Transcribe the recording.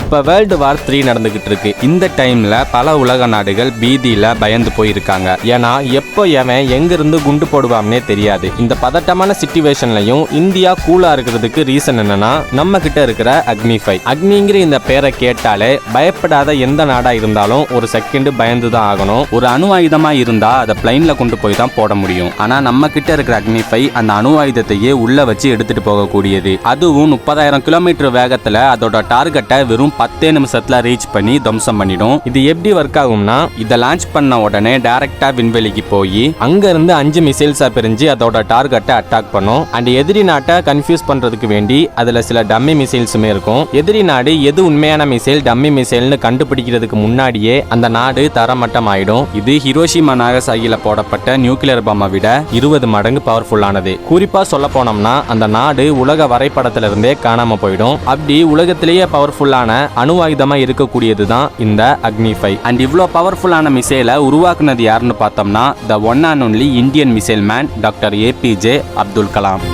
இப்ப world war 3 நடந்துகிட்டு இருக்கு. இந்த டைம்ல பல உலக நாடுகள் பீதியில பயந்து போயிருக்காங்க. ஏன்னா எப்போ எவன் எங்க இருந்து குண்டு போடுவான்னே தெரியாது. இந்த பதட்டமான சிச்சுவேஷன்லயும் இந்தியா கூலா இருக்கிறதுக்கு ரீசன் என்னன்னா நம்ம கிட்ட இருக்கிற அக்னி 5. அக்னிங்கிற இந்த பேரை கேட்டாலே பயப்படாத எந்த நாடா இருந்தாலும் ஒரு செகண்ட் பயந்து தான் ஆகணும். ஒரு அணு ஆயுதமா இருந்தா அதை பிளைன்ல கொண்டு போய் தான் போட முடியும். ஆனா நம்ம கிட்ட இருக்கிற அக்னி 5 அந்த அணு ஆயுதத்தையே உள்ள வச்சு எடுத்துட்டு போகக்கூடியது. அதுவும் 30,000 கிலோமீட்டர் வேகத்துல அதோட டார்கெட்டை வெறும் 10 நிமிஷத்துல ரீச் பண்ணி தம்சம் பண்ணிடும். இது எப்படி ஒர்க் ஆகும்னா, இதை லான்ச் பண்ண உடனே டைரக்டா விண்வெளிக்கு போய் அங்க இருந்து 5 மிசைல்ஸா பிரிஞ்சு அதோட டார்கெட்டை அட்டாக் பண்ணும். அண்ட் எதிரி நாட்டை கன்ஃபியூஸ் பண்றதுக்கு வேண்டி அதுல சில டம்மி மிசைல்ஸுமே இருக்கும். எதிரி நாடு எது உண்மையான மிசைல் டம்மி மிசைல்னு கண்டுபிடிக்கிறதுக்கு முன்னாடியே அந்த நாடு தரமட்டம் ஆயிடும். இது ஹிரோஷிமா நாகசாகில போடப்பட்ட நியூக்ளியர் பாம்பை விட 20 மடங்கு பவர்ஃபுல்லானது. குறிப்பா சொல்ல போனோம்னா அந்த நாடு உலக வரைபடத்துல இருந்தே காணாம போயிடும். அப்படி உலகத்திலேயே பவர்ஃபுல்லான அணு ஆயுதமா இருக்கக்கூடியது தான் இந்த அக்னி 5. அண்ட் இவ்வளோ பவர்ஃபுல்லான மிசைலை உருவாக்குனது யாருன்னு பார்த்தோம்னா the one and only Indian missile man doctor APJ Abdul Kalam.